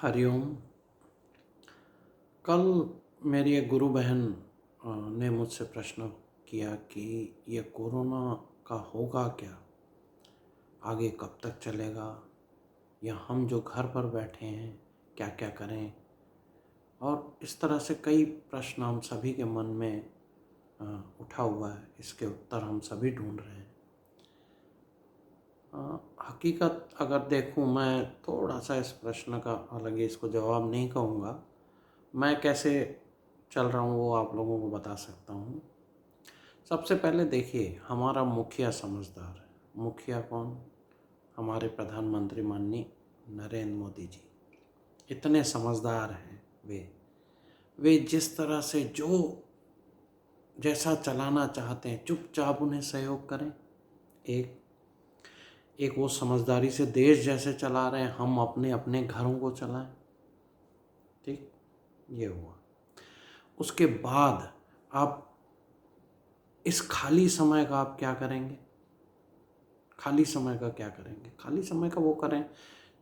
हरिओम। कल मेरी एक गुरु बहन ने मुझसे प्रश्न किया कि ये कोरोना का होगा क्या, आगे कब तक चलेगा, या हम जो घर पर बैठे हैं क्या क्या करें। और इस तरह से कई प्रश्न हम सभी के मन में उठा हुआ है। इसके उत्तर हम सभी ढूंढ रहे हैं। हकीकत अगर देखूं, मैं थोड़ा सा इस प्रश्न का, हालांकि इसको जवाब नहीं कहूँगा, मैं कैसे चल रहा हूँ वो आप लोगों को बता सकता हूँ। सबसे पहले देखिए, हमारा मुखिया समझदार है। मुखिया कौन? हमारे प्रधानमंत्री माननीय नरेंद्र मोदी जी इतने समझदार हैं। वे जिस तरह से जो जैसा चलाना चाहते हैं, चुपचाप उन्हें सहयोग करें। एक एक वो समझदारी से देश जैसे चला रहे हैं, हम अपने अपने घरों को चलाएं। ठीक, ये हुआ। उसके बाद आप इस खाली समय का आप क्या करेंगे? खाली समय का क्या करेंगे? खाली समय का वो करें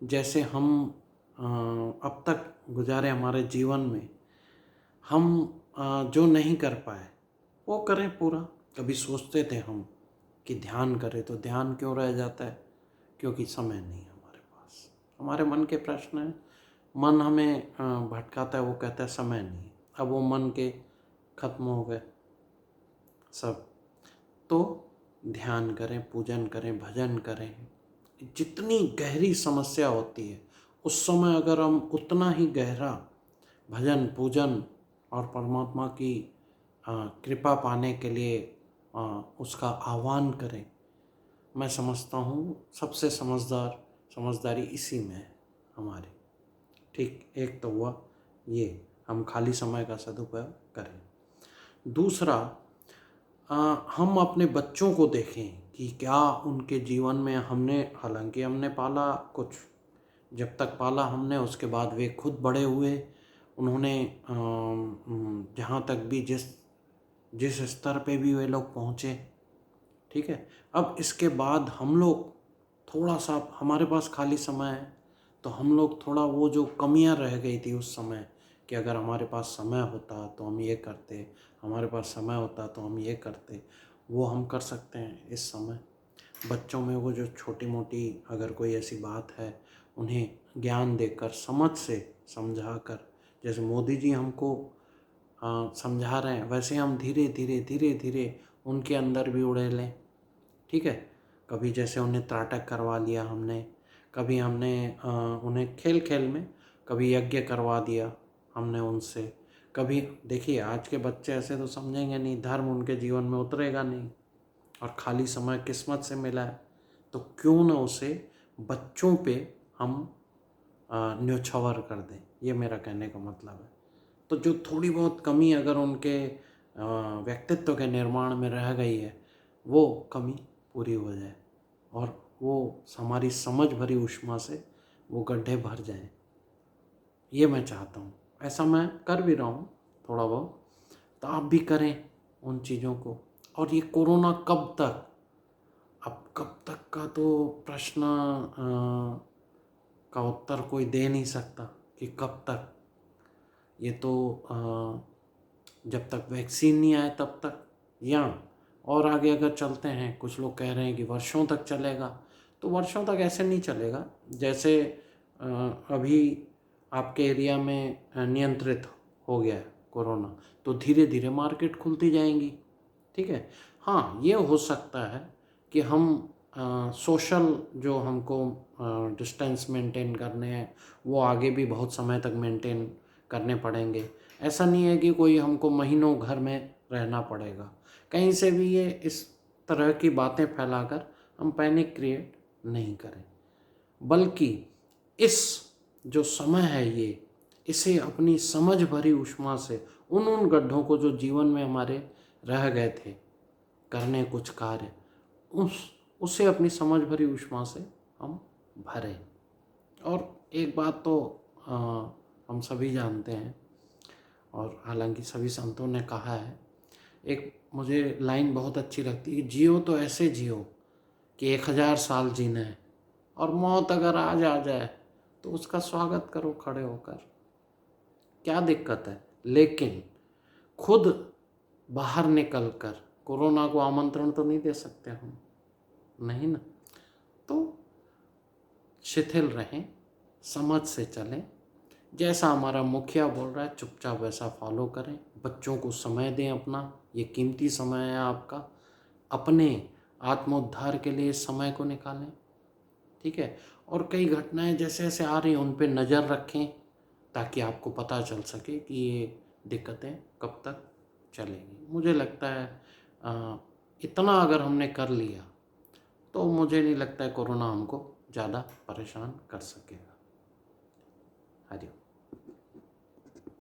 जैसे हम अब तक गुजारे हमारे जीवन में, हम जो नहीं कर पाए वो करें पूरा। कभी सोचते थे हम कि ध्यान करें, तो ध्यान क्यों रह जाता है? क्योंकि समय नहीं है हमारे पास। हमारे मन के प्रश्न हैं, मन हमें भटकाता है, वो कहता है समय नहीं। अब वो मन के खत्म हो गए सब, तो ध्यान करें, पूजन करें, भजन करें। जितनी गहरी समस्या होती है उस समय अगर हम उतना ही गहरा भजन, पूजन और परमात्मा की कृपा पाने के लिए उसका आह्वान करें, मैं समझता हूँ सबसे समझदारी इसी में है हमारी। ठीक, एक तो हुआ ये, हम खाली समय का सदुपयोग करें। दूसरा, हम अपने बच्चों को देखें कि क्या उनके जीवन में हालांकि हमने पाला कुछ, जब तक पाला हमने, उसके बाद वे खुद बड़े हुए, उन्होंने जहाँ तक भी जिस स्तर पे भी वे लोग पहुँचे, ठीक है। अब इसके बाद हम लोग थोड़ा सा, हमारे पास खाली समय है तो हम लोग थोड़ा वो जो कमियां रह गई थी उस समय, कि अगर हमारे पास समय होता तो हम ये करते, हमारे पास समय होता तो हम ये करते, वो हम कर सकते हैं इस समय। बच्चों में वो जो छोटी मोटी अगर कोई ऐसी बात है, उन्हें ज्ञान देकर, समझ से समझा कर, जैसे मोदी जी हमको समझा रहे हैं, वैसे हम धीरे धीरे उनके अंदर भी उड़े लें। ठीक है। कभी जैसे उन्हें त्राटक करवा लिया हमने, कभी हमने उन्हें खेल खेल में कभी यज्ञ करवा दिया हमने उनसे। कभी देखिए, आज के बच्चे ऐसे तो समझेंगे नहीं, धर्म उनके जीवन में उतरेगा नहीं, और खाली समय किस्मत से मिला है तो क्यों ना उसे बच्चों पे हम न्योछावर कर दें। ये मेरा कहने का मतलब है। तो जो थोड़ी बहुत कमी अगर उनके व्यक्तित्व के निर्माण में रह गई है, वो कमी पूरी हो जाए और वो हमारी समझ भरी ऊष्मा से वो गड्ढे भर जाएं। ये मैं चाहता हूँ। ऐसा मैं कर भी रहा हूँ थोड़ा बहुत, तो आप भी करें उन चीज़ों को। और ये कोरोना कब तक, अब कब तक का तो प्रश्न का उत्तर कोई दे नहीं सकता कि कब तक। ये तो जब तक वैक्सीन नहीं आए तब तक, या और आगे अगर चलते हैं, कुछ लोग कह रहे हैं कि वर्षों तक चलेगा, तो वर्षों तक ऐसे नहीं चलेगा। जैसे अभी आपके एरिया में नियंत्रित हो गया है कोरोना, तो धीरे धीरे मार्केट खुलती जाएंगी। ठीक है। हाँ, ये हो सकता है कि हम सोशल जो हमको डिस्टेंस मेंटेन करने हैं, वो आगे भी बहुत समय तक मेंटेन करने पड़ेंगे। ऐसा नहीं है कि कोई हमको महीनों घर में रहना पड़ेगा। कहीं से भी ये इस तरह की बातें फैलाकर हम पैनिक क्रिएट नहीं करें, बल्कि इस जो समय है ये, इसे अपनी समझ भरी ऊष्मा से उन गड्ढों को जो जीवन में हमारे रह गए थे करने कुछ कार्य, उसे अपनी समझ भरी ऊष्मा से हम भरें। और एक बात तो हम सभी जानते हैं, और हालांकि सभी संतों ने कहा है, एक मुझे लाइन बहुत अच्छी लगती है, जियो तो ऐसे जियो कि 1000 साल जीना है, और मौत अगर आज आ जाए तो उसका स्वागत करो खड़े होकर, क्या दिक्कत है। लेकिन खुद बाहर निकल कर कोरोना को आमंत्रण तो नहीं दे सकते हम, नहीं ना। तो शिथिल रहें, समझ से चलें, जैसा हमारा मुखिया बोल रहा है चुपचाप वैसा फॉलो करें। बच्चों को समय दें अपना, ये कीमती समय है आपका, अपने आत्मोद्धार के लिए इस समय को निकालें, ठीक है। और कई घटनाएं जैसे जैसे आ रही हैं उन पे नज़र रखें, ताकि आपको पता चल सके कि ये दिक्कतें कब तक चलेंगी। मुझे लगता है इतना अगर हमने कर लिया तो मुझे नहीं लगता है कोरोना हमको ज़्यादा परेशान कर सकेगा। हरिओम।